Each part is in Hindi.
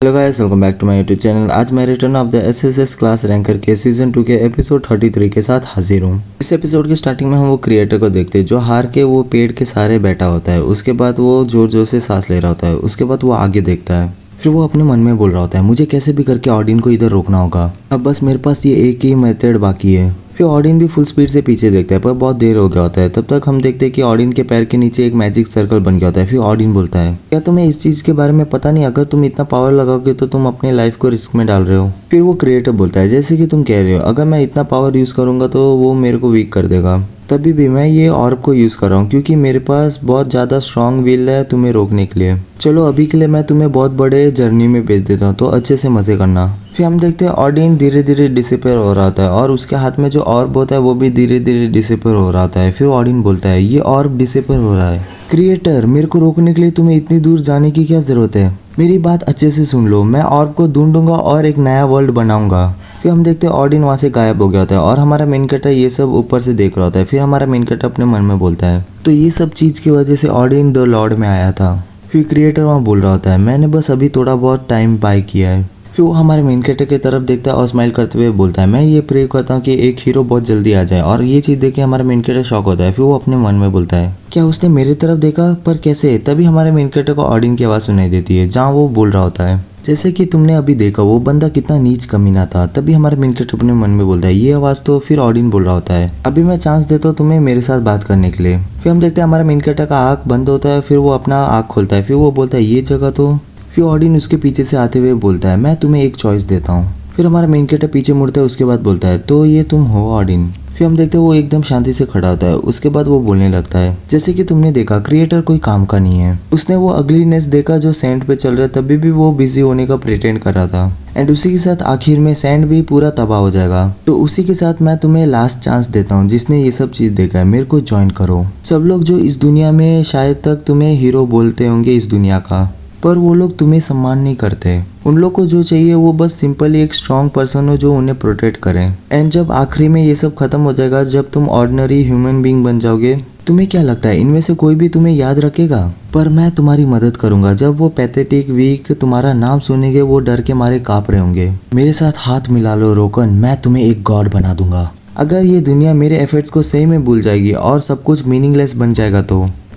Hello guys, welcome back to my YouTube channel. आज मैं return of the SSS class ranker के सीजन 2 के एपिसोड 33 के साथ हाजिर हूँ। इस एपिसोड के स्टार्टिंग में हम वो क्रिएटर को देखते हैं जो हार के वो पेड़ के सहारे बैठा होता है। उसके बाद वो जोर जोर से सांस ले रहा होता है। उसके बाद वो आगे देखता है, फिर वो अपने मन में बोल रहा होता है, मुझे कैसे भी करके ऑडिन को इधर रोकना होगा। अब बस मेरे पास ये एक ही मेथड बाकी है। फिर ऑडिन भी फुल स्पीड से पीछे देखता है, पर बहुत देर हो गया होता है। तब तक हम देखते हैं कि ऑडिन के पैर के नीचे एक मैजिक सर्कल बन गया होता है। फिर ऑडिन बोलता है, क्या तुम्हें इस चीज के बारे में पता नहीं? अगर तुम इतना पावर लगाओगे तो तुम अपने लाइफ को रिस्क में डाल रहे हो। फिर वो क्रिएटर बोलता है, जैसे कि तुम कह रहे हो, अगर मैं इतना पावर यूज करूंगा तो वो मेरे को वीक कर देगा। तभी भी मैं ये ऑर्ब को यूज कर रहा हूँ क्योंकि मेरे पास बहुत ज्यादा स्ट्रांग विल है तुम्हें रोकने के लिए। चलो अभी के लिए मैं तुम्हें बहुत बड़े जर्नी में भेज देता हूँ, तो अच्छे से मजे करना। फिर हम देखते हैं ऑडिन धीरे धीरे डिसअपेयर हो रहा होता है और उसके हाथ में जो ऑर्ब होता है वो भी धीरे धीरे डिसअपेयर हो रहा होता है। फिर ऑडिन बोलता है, ये ऑर्ब डिसअपेयर हो रहा है। क्रिएटर, मेरे को रोकने के लिए तुम्हें इतनी दूर जाने की क्या जरूरत है? मेरी बात अच्छे से सुन लो, मैं ऑर्ब को ढूंढूंगा और एक नया वर्ल्ड बनाऊंगा। फिर हम देखते हैं ऑडिन वहाँ से गायब हो गया होता है और हमारा मेन कैरेक्टर ये सब ऊपर से देख रहा होता है। फिर हमारा मेन कैरेक्टर अपने मन में बोलता है, तो ये सब चीज की वजह से ऑडिन द लॉर्ड में आया था। फिर क्रिएटर वहाँ बोल रहा होता है, मैंने बस अभी थोड़ा बहुत टाइम बाय किया है। फिर वो हमारे मेन कैरेक्टर की तरफ देखता है और स्माइल करते हुए बोलता है, मैं ये प्रे करता हूँ कि एक हीरो बहुत जल्दी आ जाए। और ये चीज़ देख के हमारा मेन कैरेक्टर शॉक होता है। फिर वो अपने मन में बोलता है, क्या उसने मेरी तरफ देखा? पर कैसे? तभी हमारे मेन कैरेक्टर को ऑडिन की आवाज़ सुनाई देती है जहाँ वो बोल रहा होता है, जैसे कि तुमने अभी देखा वो बंदा कितना नीच कमीना था। तभी हमारे मेन कैरेक्टर अपने मन में बोलता है, ये आवाज़ तो फिर ऑडिन बोल रहा होता है, अभी मैं चांस देता हूँ तुम्हें मेरे साथ बात करने के लिए। फिर हम देखते हैं हमारा मेन कैरेक्टर का आँख बंद होता है। फिर वो अपना आँख खोलता है। फिर वो बोलता है, ये जगह तो। फिर ऑडिन उसके पीछे से आते हुए बोलता है, मैं तुम्हें एक चॉइस देता हूँ। फिर हमारा मेन कैरेक्टर पीछे मुड़ता है। उसके बाद बोलता है, तो ये तुम हो ऑडिन? फिर हम देखते हैं वो एकदम शांति से खड़ा होता है। उसके बाद वो बोलने लगता है, जैसे कि तुमने देखा क्रिएटर कोई काम का नहीं है। उसने वो अगलीनेस देखा जो सैंड पे चल रहा है, तभी भी वो बिजी होने का प्रिटेंड कर रहा था। एंड उसी के साथ आखिर में सैंड भी पूरा तबाह हो जाएगा। तो उसी के साथ मैं तुम्हें लास्ट चांस देता हूँ, जिसने ये सब चीज देखा है मेरे को ज्वाइन करो। सब लोग जो इस दुनिया में शायद तक तुम्हें हीरो बोलते होंगे इस दुनिया का, पर वो लोग तुम्हें सम्मान नहीं करते। उन लोग को जो चाहिए वो बस सिंपली एक स्ट्रॉन्ग पर्सन हो जो उन्हें प्रोटेक्ट करे। एंड जब आखिरी में ये सब खत्म हो जाएगा, जब तुम ऑर्डिनरी ह्यूमन बीइंग बन जाओगे, तुम्हें क्या लगता है इनमें से कोई भी तुम्हें याद रखेगा? पर मैं तुम्हारी मदद करूंगा। जब वो पैथेटिक वीक तुम्हारा नाम सुनेंगे वो डर के मारे कांप रहे होंगे। मेरे साथ हाथ मिला लो रोकन, मैं तुम्हें एक गॉड बना दूंगा। अगर ये दुनिया मेरे एफर्ट्स को सही में भूल जाएगी और सब कुछ मीनिंगलेस बन जाएगा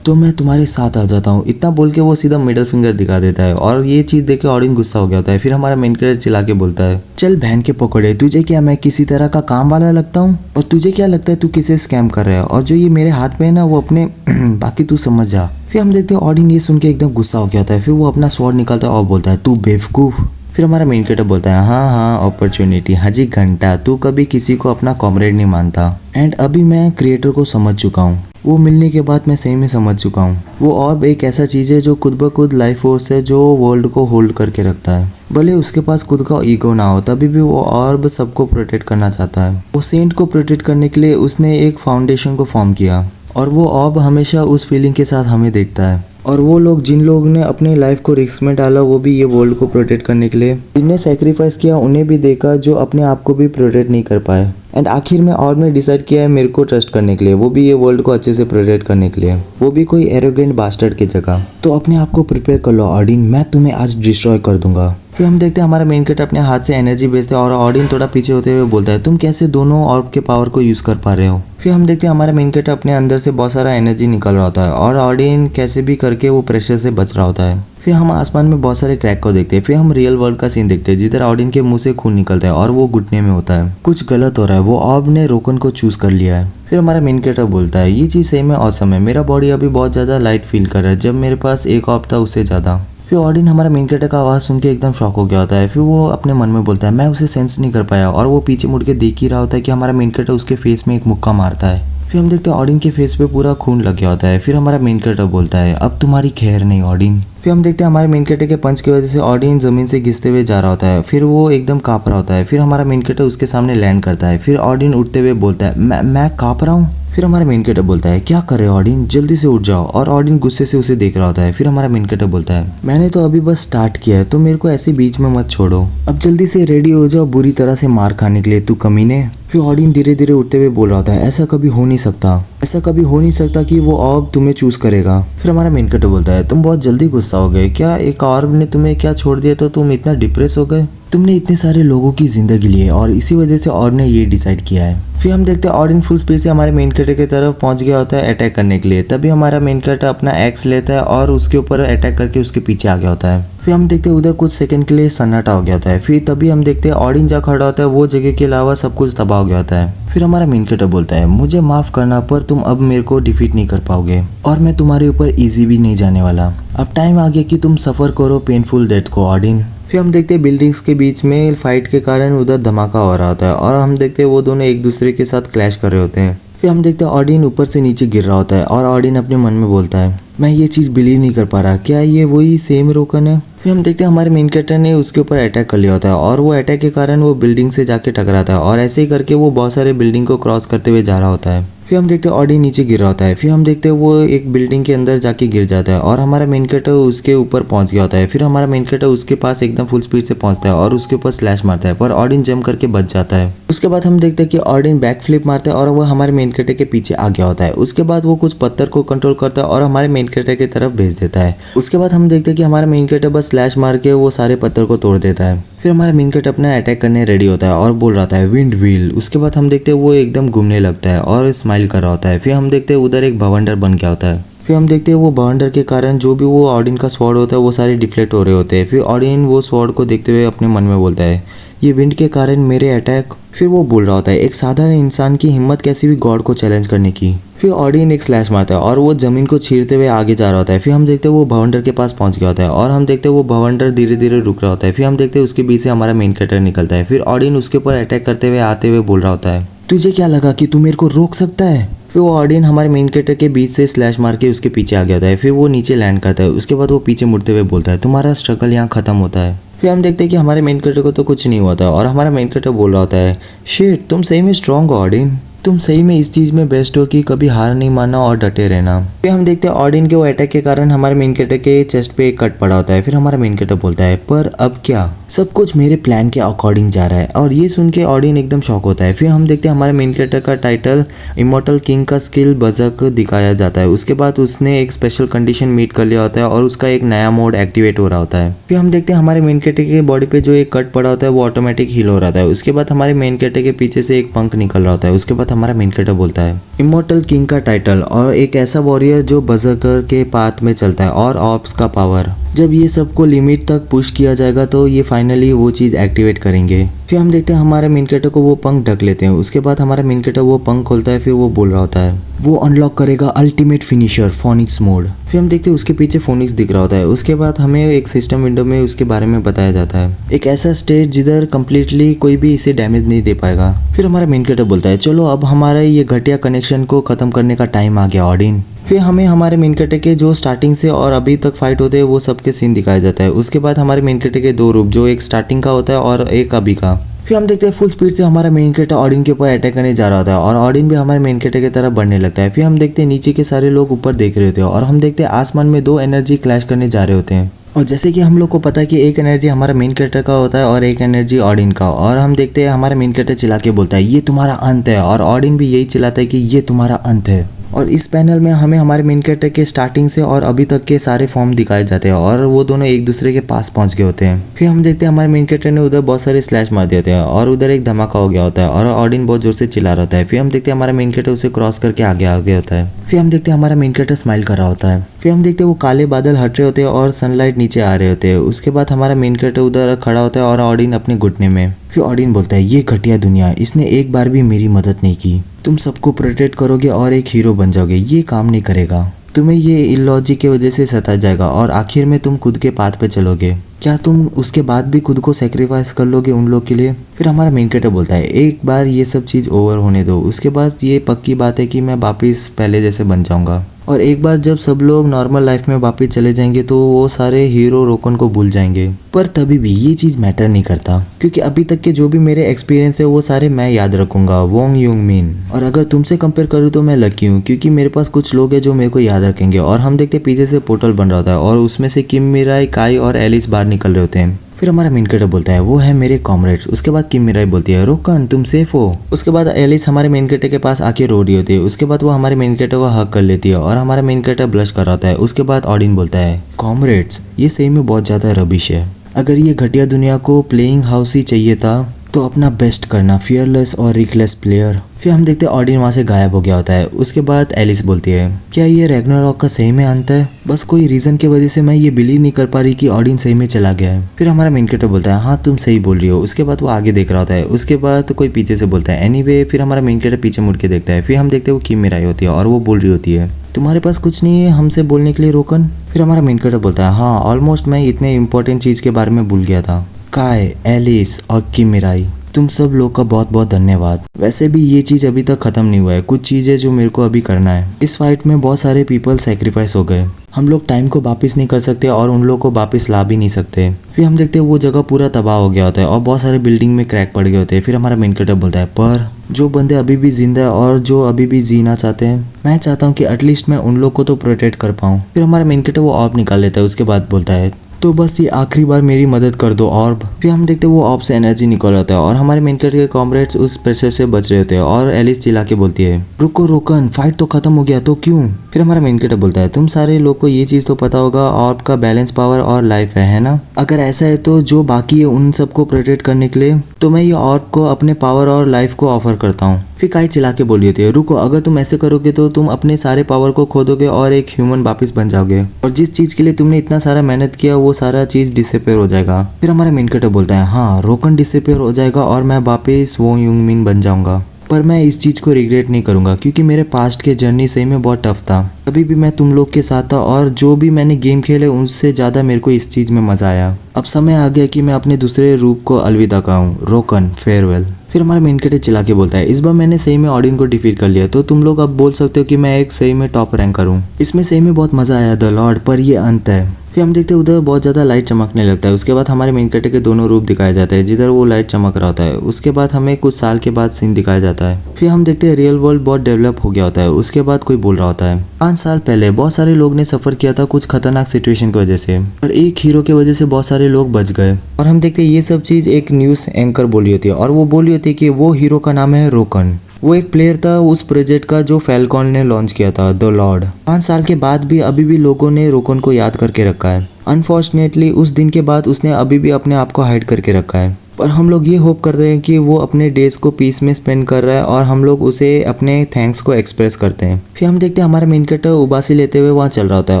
तो मैं तुम्हारे साथ आ जाता हूँ। इतना बोल के वो सीधा मिडिल फिंगर दिखा देता है और ये चीज देख के ऑडियंस गुस्सा हो गया होता है। फिर हमारा मेन कैरेक्टर चिल्ला के बोलता है, चल बहन के पकड़े, तुझे क्या मैं किसी तरह का काम वाला लगता हूँ? और तुझे क्या लगता है तू किसे स्कैम कर रहा है? और जो ये मेरे हाथ में है ना वो अपने बाकी तू समझ जा। फिर हम देखते हैं ऑडियंस ये सुन के एकदम गुस्सा हो गया होता है। फिर वो अपना स्वॉर्ड निकालता है और बोलता है, तू बेवकूफ। फिर हमारा मेन कैरेक्टर बोलता है, हाँ अपॉर्चुनिटी हाजी घंटा, तू कभी किसी को अपना कॉमरेड नहीं मानता। एंड अभी मैं क्रिएटर को समझ चुका हूँ। वो मिलने के बाद मैं सही में समझ चुका हूँ। वो ऑर्ब एक ऐसा चीज़ है जो खुद ब खुद लाइफ फोर्स है जो वर्ल्ड को होल्ड करके रखता है। भले उसके पास खुद का ईगो ना हो, तभी भी वो ऑर्ब सबको प्रोटेक्ट करना चाहता है। वो सेंट को प्रोटेक्ट करने के लिए उसने एक फाउंडेशन को फॉर्म किया और वो ऑर्ब हमेशा उस फीलिंग के साथ हमें देखता है। और वो लोग जिन लोगों ने अपने लाइफ को रिस्क में डाला वो भी ये वर्ल्ड को प्रोटेक्ट करने के लिए, जिनने सेक्रीफाइस किया उन्हें भी देखा जो अपने आप को भी प्रोटेक्ट नहीं कर पाए। एंड आखिर में ऑर्ब ने डिसाइड किया है मेरे को ट्रस्ट करने के लिए, वो भी ये वर्ल्ड को अच्छे से प्रोटेक्ट करने के लिए, वो भी कोई एरोगेंट बास्टर्ड की जगह। तो अपने आप को प्रिपेयर कर लो ऑडिन, मैं तुम्हें आज डिस्ट्रॉय कर दूंगा। फिर हम देखते हैं हमारा मेन कैरेक्टर अपने हाथ से एनर्जी भेजते हैं और ऑडिन थोड़ा पीछे होते हुए बोलता है, तुम कैसे दोनों ऑर्ब के पावर को यूज कर पा रहे हो? फिर हम देखते हैं हमारा मेन कैरेक्टर अपने अंदर से बहुत सारा एनर्जी निकल रहा होता है और ऑडिन कैसे भी करके वो प्रेशर से बच रहा होता है। फिर हम आसमान में बहुत सारे क्रैक को देखते हैं। फिर हम रियल वर्ल्ड का सीन देखते हैं जिधर ऑडिन के मुंह से खून निकलता है और वो घुटने में होता है। कुछ गलत हो रहा है, वो ऑर्ब ने रोकन को चूज कर लिया है। फिर हमारा मेन कैरेक्टर बोलता है, ये चीज सही में ऑसम है, मेरा बॉडी अभी बहुत ज्यादा लाइट फील कर रहा है जब मेरे पास एक ऑर्ब था उससे ज्यादा। फिर ऑडिन हमारा मेन कैरेक्टर का आवाज़ सुन के एकदम शॉक हो गया होता है। फिर वो अपने मन में बोलता है, मैं उसे सेंस नहीं कर पाया और वो पीछे मुड़ के देख ही रहा होता है कि हमारा मेन कैरेक्टर उसके फेस में एक मुक्का मारता है। फिर हम देखते हैं ऑडिन के फेस पे पूरा खून लग गया होता है। फिर हमारा मेन कैरेक्टर बोलता है, अब तुम्हारी खैर नहीं ऑडिन। फिर हम देखते हैं हमारे मेन कैरेक्टर के पंच की वजह से ऑडिन जमीन से घिसते हुए जा रहा होता है। फिर वो एकदम काँप रहा होता है। फिर हमारा मेन कैरेक्टर उसके सामने लैंड करता है। फिर ऑडिन उठते हुए बोलता है, मैं काँप रहा हूँ। फिर हमारा मेन कैरेक्टर बोलता है, क्या कर रहे हो ऑडिन, जल्दी से उठ जाओ। और ऑडिन गुस्से से उसे देख रहा होता है। फिर हमारा मेन कैरेक्टर बोलता है, मैंने तो अभी बस स्टार्ट किया है, तो मेरे को ऐसे बीच में मत छोड़ो, अब जल्दी से रेडी हो जाओ बुरी तरह से मार खाने के लिए, तू कमीने। फिर ऑडिन धीरे धीरे उठते हुए बोल रहा होता है ऐसा कभी हो नहीं सकता, ऐसा कभी हो नहीं सकता कि वो ऑर्ब तुम्हें चूज करेगा। फिर हमारा मेन कैरेक्टर बोलता है तुम बहुत जल्दी गुस्सा हो गए, क्या एक ऑर्ब ने तुम्हें क्या छोड़ दिया तो तुम इतना डिप्रेस हो गए? तुमने इतने सारे लोगों की जिंदगी ली है और इसी वजह से ऑर्ब ने ये डिसाइड किया है। फिर हम देखते हैं ऑडिन फुल स्पीड से हमारे मेन कैरेक्टर की तरफ पहुंच गया होता है अटैक करने के लिए। तभी हमारा मेन कैरेक्टर अपना एक्स लेता है और उसके ऊपर अटैक करके उसके पीछे आ गया होता है। फिर हम देखते हैं उधर कुछ सेकंड के लिए सन्नाटा हो गया होता है। फिर तभी हम देखते हैं ऑडिन जहाँ खड़ा होता है वो जगह के अलावा सब कुछ तबाह हो गया होता है। फिर हमारा मेन कैरेक्टर बोलता है मुझे माफ करना पर तुम अब मेरे को डिफीट नहीं कर पाओगे और मैं तुम्हारे ऊपर इजी भी नहीं जाने वाला। अब टाइम आ गया कि तुम सफर करो पेनफुल डेथ को ऑडिन। फिर हम देखते हैं बिल्डिंग्स के बीच में फाइट के कारण उधर धमाका हो रहा होता है और हम देखते हैं वो दोनों एक दूसरे के साथ क्लैश कर रहे होते हैं। फिर हम देखते हैं ऑडिन ऊपर से नीचे गिर रहा होता है और ऑडिन अपने मन में बोलता है मैं ये चीज़ बिलीव नहीं कर पा रहा, क्या ये वही सेम रोकन है? फिर हम देखते हैं हमारे मेन कैरेक्टर ने उसके ऊपर अटैक कर लिया होता है और वो अटैक के कारण वो बिल्डिंग से जाके टकराता है और ऐसे ही करके वो बहुत सारे बिल्डिंग को क्रॉस करते हुए जा रहा होता है। फिर हम देखते हैं ऑडिन नीचे गिर रहा होता है। फिर हम देखते हैं वो एक बिल्डिंग के अंदर जाके गिर जाता है और हमारा मेन कैरेक्टर उसके ऊपर पहुंच गया होता है। फिर हमारा मेन कैरेक्टर उसके पास एकदम फुल स्पीड से पहुंचता है और उसके ऊपर स्लैश मारता है पर ऑडिन जंप करके बच जाता है। उसके बाद हम देखते हैं कि ऑडिन बैक फ्लिप मारता है और वो हमारे मेन कैरेक्टर के पीछे आ गया होता है। उसके बाद वो कुछ पत्थर को कंट्रोल करता है और हमारे मेन कैरेक्टर की तरफ भेज देता है। उसके बाद हम देखते हैं कि हमारा मेन कैरेक्टर बस स्लैश मार के वो सारे पत्थर को तोड़ देता है। फिर हमारा मेन कैरेक्टर अपना अटैक करने रेडी होता है और बोल रहा है विंड व्हील। उसके बाद हम देखते हैं वो एकदम घूमने लगता है और स्माइल कर रहा होता है। फिर हम देखते हैं उधर एक भवंडर बन गया होता है। फिर हम देखते हैं वो भवंडर के कारण जो भी वो ऑडिन का स्वॉर्ड होता है वो सारे डिफ्लेक्ट हो रहे होते हैं। फिर ऑडिन वो स्वॉर्ड को देखते हुए अपने मन में बोलता है ये विंड के कारण मेरे अटैक। फिर वो बोल रहा होता है एक साधारण इंसान की हिम्मत कैसी भी गॉड को चैलेंज करने की। फिर ऑडिन एक स्लैश मारता है और वो जमीन को छीरते हुए आगे जा रहा होता है। फिर हम देखते हैं वो भवंडर के पास पहुंच गया होता है और हम देखते हैं वो भवंडर धीरे धीरे रुक रहा होता है। फिर हम देखते हैं उसके बीच से हमारा मेन कैरेक्टर निकलता है। फिर ऑडिन उसके ऊपर अटैक करते हुए आते हुए बोल रहा होता है तुझे क्या लगा कि तू मेरे को रोक सकता है? फिर वो ऑडिन हमारे मेन कैरेक्टर के बीच से स्लैश मार के उसके पीछे आ गया होता है। फिर वो नीचे लैंड करता है। उसके बाद वो पीछे मुड़ते हुए बोलता है तुम्हारा स्ट्रगल यहाँ खत्म होता है। फिर हम देखते हैं कि हमारे मेन कैरेक्टर को तो कुछ नहीं होता और हमारा मेन कैरेक्टर बोल रहा होता है शिट तुम सही में स्ट्रॉन्ग हो ऑडिन, तुम सही में इस चीज में बेस्ट हो कि कभी हार नहीं मानना और डटे रहना। फिर हम देखते हैं ऑडिन के वो अटैक के कारण हमारे मेन कैरेक्टर के चेस्ट पे एक कट पड़ा होता है। फिर हमारा मेन कैरेक्टर बोलता है पर अब क्या, सब कुछ मेरे प्लान के अकॉर्डिंग जा रहा है। और ये सुन के ऑडिन एकदम शॉक होता है। फिर हम देखते हैं हमारे मेन कैरेक्टर का टाइटल इमॉर्टल किंग का स्किल बजक दिखाया जाता है। उसके बाद उसने एक स्पेशल कंडीशन मीट कर लिया होता है और उसका एक नया मोड एक्टिवेट हो रहा होता है। फिर हम देखते हैं हमारे मेन कैरेक्टर के बॉडी पे जो एक कट पड़ा होता है वो ऑटोमेटिक हील हो रहा है। उसके बाद हमारे मेन कैरेक्टर के पीछे से एक पंख निकल रहा होता है। उसके बाद हमारा मेन कैरेक्टर बोलता है इमॉर्टल किंग का टाइटल और एक ऐसा वॉरियर जो बजकर के पाथ में चलता है और ऑप्स का पावर। जब ये सबको लिमिट तक पुश किया जाएगा तो ये फाइनली वो चीज़ एक्टिवेट करेंगे। फिर हम देखते हैं हमारे मेन कैरेक्टर को वो पंख ढक लेते हैं। उसके बाद हमारा मेन कैरेक्टर वो पंख खोलता है। फिर वो बोल रहा होता है वो अनलॉक करेगा अल्टीमेट फिनिशर फोनिक्स मोड। फिर हम देखते हैं उसके पीछे फोनिक्स दिख रहा होता है। उसके बाद हमें एक सिस्टम विंडो में उसके बारे में बताया जाता है, एक ऐसा स्टेट जिधर कम्प्लीटली कोई भी इसे डैमेज नहीं दे पाएगा। फिर हमारा मेन कैरेक्टर बोलता है चलो अब हमारा ये घटिया कनेक्शन को खत्म करने का टाइम आ गया ऑडिन। फिर हमें हमारे मेन कैरेक्टर के जो स्टार्टिंग से और अभी तक फाइट होते हैं वो सबके सीन दिखाया जाता है। उसके बाद हमारे मेन कैरेक्टर के दो रूप, जो एक स्टार्टिंग का होता है और एक अभी का। फिर हम देखते हैं फुल स्पीड से हमारा मेन कैरेक्टर ऑडिन के ऊपर अटैक करने जा रहा होता है और ऑडिन भी हमारे मेन कैरेक्टर की तरफ बढ़ने लगता है। फिर हम देखते हैं नीचे के सारे लोग ऊपर देख रहे होते हैं और हम देखते हैं आसमान में दो एनर्जी क्लैश करने जा रहे होते हैं। और जैसे कि हम लोग को पता है कि एक एनर्जी हमारा मेन कैरेक्टर का होता है और एक एनर्जी ऑडिन का। और हम देखते हैं हमारा मेन कैरेक्टर चिल्ला के बोलता है ये तुम्हारा अंत है और ऑडिन भी यही चिल्लाता है कि ये तुम्हारा अंत है। और इस पैनल में हमें हमारे मेन कैरेक्टर के स्टार्टिंग से और अभी तक के सारे फॉर्म दिखाए जाते हैं और वो दोनों एक दूसरे के पास पहुंच गए होते हैं। फिर हम देखते हैं हमारे मेन कैरेक्टर ने उधर बहुत सारे स्लैश मार दिए होते हैं और उधर एक धमाका हो गया होता है और ऑडिन बहुत जोर से चिल्ला रहा होता है। फिर हम देखते हैं हमारा मेन कैरेक्टर उसे क्रॉस करके आगे आ गया होता है। फिर हम देखते हैं हमारा मेन कैरेक्टर स्माइल कर रहा होता है। फिर हम देखते हैं वो काले बादल हट रहे होते हैं और सनलाइट नीचे आ रहे होते हैं। उसके बाद हमारा मेन कैरेक्टर उधर खड़ा होता है और ऑडिन अपने घुटने में। फिर ऑडिन बोलता है ये घटिया दुनिया, इसने एक बार भी मेरी मदद नहीं की। तुम सबको प्रोटेक्ट करोगे और एक हीरो बन जाओगे, ये काम नहीं करेगा। तुम्हें ये इलॉजिक की वजह से सताया जाएगा और आखिर में तुम खुद के पाथ पे चलोगे। क्या तुम उसके बाद भी खुद को सेक्रीफाइस कर लोगे उन लोग के लिए? फिर हमारा मेन कैरेक्टर बोलता है एक बार ये सब चीज़ ओवर होने दो, उसके बाद ये पक्की बात है कि मैं वापिस पहले जैसे बन जाऊंगा। और एक बार जब सब लोग नॉर्मल लाइफ में वापस चले जाएंगे तो वो सारे हीरो रोकन को भूल जाएंगे। पर तभी भी ये चीज़ मैटर नहीं करता क्योंकि अभी तक के जो भी मेरे एक्सपीरियंस है वो सारे मैं याद रखूंगा, वोंग यूंग मिन। और अगर तुमसे कंपेयर करूँ तो मैं लकी हूँ क्योंकि मेरे पास कुछ लोग हैं जो मेरे को याद रखेंगे। और हम देखते पीछे से पोर्टल बन रहा होता है और उसमें से किम, मिराई, काई और एलिस बाहर निकल रहे होते हैं। फिर हमारा मेन कैरेक्टर बोलता है वो है मेरे कॉमरेड्स। उसके बाद किम मिराई बोलती है रोकन तुम सेफ हो। उसके बाद एलिस हमारे मेन कैरेक्टर के पास आके रो रही होती है। उसके बाद वो हमारे मेन कैरेक्टर को हक कर लेती है और हमारा मेन कैरेक्टर ब्लश कर रहा होता है। उसके बाद ऑडिन बोलता है कॉमरेड्स ये सही में बहुत ज्यादा रबिश है। अगर ये घटिया दुनिया को प्लेइंग हाउस ही चाहिए था तो अपना बेस्ट करना, फियरलेस और रिकलेस प्लेयर। फिर हम देखते हैं ऑडिन वहाँ से गायब हो गया होता है। उसके बाद एलिस बोलती है क्या ये रैग्नारॉक का सही में अंत है? बस कोई रीजन की वजह से मैं ये बिलीव नहीं कर पा रही कि ऑडिन सही में चला गया है। फिर हमारा मेन कैरेक्टर बोलता है हाँ तुम सही बोल रही हो। उसके बाद वो आगे देख रहा होता है। उसके बाद कोई पीछे से बोलता है एनीवे। फिर हमारा मेन कैरेक्टर पीछे मुड़ के देखता है। फिर हम देखते हैं वो किम मिराई होती है और वो बोल रही होती है तुम्हारे पास कुछ नहीं है हमसे बोलने के लिए रोकन? फिर हमारा मेन कैरेक्टर बोलता है हाँ ऑलमोस्ट मैं इतने इंपॉर्टेंट चीज के बारे में भूल गया था। काय, एलिस और किम मिराई तुम सब लोग का बहुत बहुत धन्यवाद। वैसे भी ये चीज अभी तक खत्म नहीं हुआ है, कुछ चीजें जो मेरे को अभी करना है। इस फाइट में बहुत सारे पीपल सेक्रीफाइस हो गए। हम लोग टाइम को वापस नहीं कर सकते और उन लोगों को वापस ला भी नहीं सकते। फिर हम देखते हैं वो जगह पूरा तबाह हो गया होता है और बहुत सारे बिल्डिंग में क्रैक पड़ गए होते हैं। फिर हमारा मेन कैरेक्टर बोलता है पर जो बंदे अभी भी जिंदा है और जो अभी भी जीना चाहते हैं मैं चाहता हूँ कि एटलीस्ट मैं उन लोग को तो प्रोटेक्ट कर पाऊँ। फिर हमारा मेन कैरेक्टर वो ऑर्ब निकाल लेता है। उसके बाद बोलता है तो बस ये आखिरी बार मेरी मदद कर दो ऑर्ब। फिर हम देखते हैं वो ऑर्ब से एनर्जी निकल आता है और हमारे मेन कैरेक्टर के कॉमरेड्स उस प्रेशर से बच रहे होते हैं और एलिस चिल्ला के बोलती है रुको रोकन फाइट तो खत्म हो गया तो क्यों? फिर हमारा मेन कैरेक्टर बोलता है तुम सारे लोग को ये चीज तो पता होगा ऑर्ब का बैलेंस पावर और लाइफ है ना? अगर ऐसा है तो जो बाकी है उन सबको प्रोटेक्ट करने के लिए तो मैं ये ऑर्ब को अपने पावर और लाइफ को ऑफर करता हूँ। फिर काई चिल्ला के बोली होती है रुको अगर तुम ऐसे करोगे तो तुम अपने सारे पावर को खो दोगे और एक ह्यूमन वापस बन जाओगे और जिस चीज के लिए तुमने इतना सारा मेहनत किया वो सारा चीज डिसअपियर हो जाएगा। फिर हमारा मेन कैरेक्टर बोलता है हाँ रोकन डिसअपियर हो जाएगा और मैं वापस वो यूंगमिन बन जाऊंगा पर मैं इस चीज को रिग्रेट नहीं करूंगा क्योंकि मेरे पास्ट के जर्नी सही में बहुत टफ था। अभी भी मैं तुम लोग के साथ था और जो भी मैंने गेम खेले उनसे ज्यादा मेरे को इस चीज में मजा आया। अब समय आ गया कि मैं अपने दूसरे रूप को अलविदा कहूँ। रोकन फेयरवेल। फिर हमारा मेन कैरेक्टर चिल्ला के बोलता है इस बार मैंने सही में ऑडिन को डिफीट कर लिया तो तुम लोग अब बोल सकते हो कि मैं एक सही में टॉप रैंक करूँ। इसमें सही में बहुत मजा आया द लॉर्ड पर ये अंत है। फिर हम देखते हैं उधर बहुत ज़्यादा लाइट चमकने लगता है। उसके बाद हमारे मेन कैरेक्टर के दोनों रूप दिखाए जाते हैं जिधर वो लाइट चमक रहा होता है। उसके बाद हमें कुछ साल के बाद सीन दिखाया जाता है। फिर हम देखते हैं रियल वर्ल्ड बहुत डेवलप हो गया होता है। उसके बाद कोई बोल रहा होता है 5 साल पहले बहुत सारे लोग ने सफर किया था कुछ खतरनाक सिचुएशन की वजह से पर एक हीरो की वजह से बहुत सारे लोग बच गए। और हम देखते हैं ये सब चीज़ एक न्यूज़ एंकर बोली होती है और वो बोली होती है कि वो हीरो का नाम है रोकन। वो एक प्लेयर था उस प्रोजेक्ट का जो फैल्कॉन ने लॉन्च किया था द लॉर्ड। 5 साल के बाद भी अभी भी लोगों ने रोकन को याद करके रखा है। अनफॉर्चुनेटली उस दिन के बाद उसने अभी भी अपने आप को हाइड करके रखा है पर हम लोग ये होप कर रहे हैं कि वो अपने डेज को पीस में स्पेंड कर रहा है और हम लोग उसे अपने थैंक्स को एक्सप्रेस करते हैं। फिर हम देखते हैं हमारा मेन कैरेक्टर उबासी लेते हुए वहाँ चल रहा होता है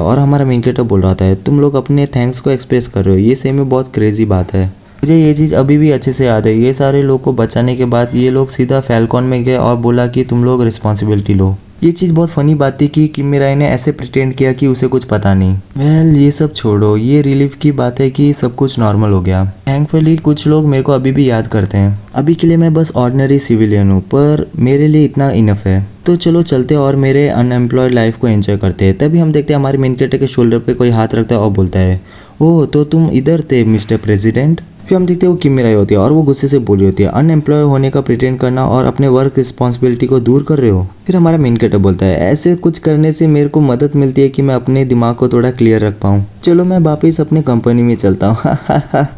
और हमारा मेन कैरेक्टर बोल रहा होता है तुम लोग अपने थैंक्स को एक्सप्रेस कर रहे हो ये सही में बहुत क्रेजी बात है। मुझे ये चीज़ अभी भी अच्छे से याद है। ये सारे लोग को बचाने के बाद ये लोग सीधा फैल्कॉन में गए और बोला कि तुम लोग रिस्पॉन्सिबिलिटी लो। ये चीज़ बहुत फनी बात थी कि किम मिराई ने ऐसे प्रिटेंड किया कि उसे कुछ पता नहीं। वेल ये सब छोड़ो, ये रिलीफ की बात है कि सब कुछ नॉर्मल हो गया। थैंकफुली कुछ लोग मेरे को अभी भी याद करते हैं। अभी के लिए मैं बस ऑर्डिनरी सिविलियन हूँ पर मेरे लिए इतना इनफ है। तो चलो चलते और मेरे अनएम्प्लॉयड लाइफ को एंजॉय करते हैं। तभी हम देखते हैं हमारे मेन कैरेक्टर के शोल्डर पे कोई हाथ रखता है और बोलता है ओह तो तुम इधर थे मिस्टर प्रेसिडेंट। फिर हम देखते हैं वो किम मिराई होती है और वो गुस्से से बोली होती है अनएम्प्लॉय होने का प्रिटेंड करना और अपने वर्क रिस्पॉन्सिबिलिटी को दूर कर रहे हो। फिर हमारा मेन कैरेक्टर बोलता है ऐसे कुछ करने से मेरे को मदद मिलती है कि मैं अपने दिमाग को थोड़ा क्लियर रख पाऊँ। चलो मैं वापस अपने कंपनी में चलता हूँ।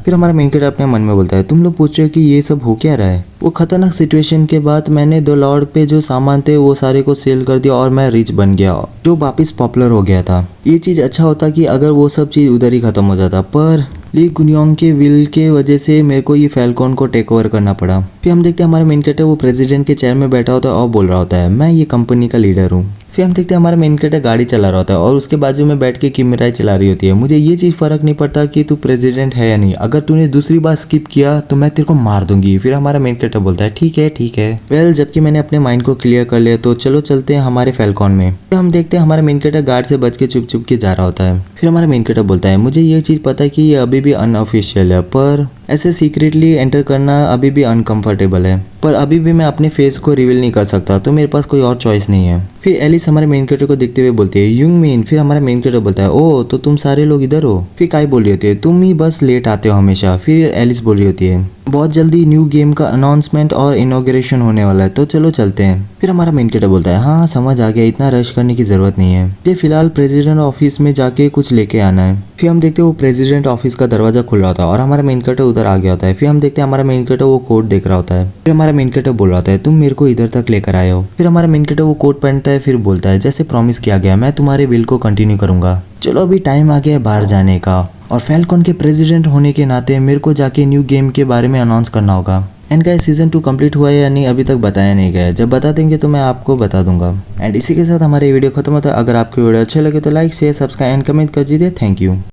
फिर हमारा मेन कैरेक्टर अपने मन में बोलता है तुम लोग पूछ रहे हो कि ये सब हो क्या रहा है? वो खतरनाक सिचुएशन के बाद मैंने द लॉर्ड पे जो सामान थे वो सारे को सेल कर दिया और मैं रिच बन गया जो वापस पॉपुलर हो गया था। ये चीज़ अच्छा होता कि अगर वो सब चीज़ उधर ही खत्म हो जाता पर ली गुनियोंग के विल के वजह से मेरे को ये फैल्कॉन को टेक ओवर करना पड़ा। फिर हम देखते हैं हमारा मेन कैरेक्टर वो प्रेसिडेंट के चेयर में बैठा होता है और बोल रहा होता है मैं ये कंपनी का लीडर हूँ। फिर हम देखते हैं हमारा मेन कैरेक्टर गाड़ी चला रहा होता है और उसके बाजू में बैठ के किम मिराई चला रही होती है। मुझे ये चीज़ फर्क नहीं पड़ता कि तू प्रेसिडेंट है या नहीं, अगर तूने दूसरी बार स्किप किया तो मैं तेरे को मार दूंगी। फिर हमारा मेन कैरेक्टर बोलता है ठीक है। वेल जबकि मैंने अपने माइंड को क्लियर कर लिया तो चलो चलते हैं हमारे फैल्कॉन में। फिर हम देखते हैं हमारा मेन कैरेक्टर गार्ड से बच के चुप के जा रहा होता है। फिर हमारा मेन कैरेक्टर बोलता है मुझे ये चीज़ पता है कि ये अभी भी अनऑफिशियल है पर ऐसे सीक्रेटली एंटर करना अभी भी अनकंफर्टेबल है, पर अभी भी मैं अपने फेस को रिवील नहीं कर सकता, तो मेरे पास कोई और चॉइस नहीं है। फिर एलिस हमारे मेन कैरेक्टर को देखते हुए बोलती है यूंग मिन। फिर हमारा मेन कैरेक्टर बोलता है ओ तो तुम सारे लोग इधर हो। फिर काई बोल रही होती है तुम ही बस लेट आते हो हमेशा। फिर एलिस बोल रही होती है बहुत जल्दी न्यू गेम का अनाउंसमेंट और इनॉग्रेशन होने वाला है, तो चलो चलते हैं। फिर हमारा मेन कैरेक्टर बोलता है हाँ समझ आ गया, इतना रश करने की जरूरत नहीं है, मुझे फिलहाल प्रेसिडेंट ऑफिस में जाके कुछ लेके आना है। फिर हम देखते हैं वो प्रेसिडेंट ऑफिस का दरवाजा खुल रहा होता है और हमारा मेन कैरेक्टर उधर आ गया होता है। फिर हम देखते हैं हमारा मेन कैरेक्टर वो कोड देख रहा होता है। फिर हमारा मेन कैरेक्टर बोल रहा होता है तुम मेरे को इधर तक लेकर आए हो। फिर हमारा मेन कैरेक्टर वो कोड पहनता है, फिर बोलता है जैसे प्रॉमिस किया गया मैं तुम्हारे विल को कंटिन्यू करूंगा। चलो अभी टाइम आ गया है बाहर जाने का, और फैल्कॉन के प्रेसिडेंट होने के नाते मेरे को जाके न्यू गेम के बारे में अनाउंस करना होगा। एंड गाइस सीजन 2 कंप्लीट हुआ है या नहीं अभी तक बताया नहीं गया है, जब बता देंगे तो मैं आपको बता दूंगा। एंड इसी के साथ हमारी वीडियो खत्म होता है। अगर आपको वीडियो अच्छे लगे तो like share subscribe and comment कर दीजिए। Thank you.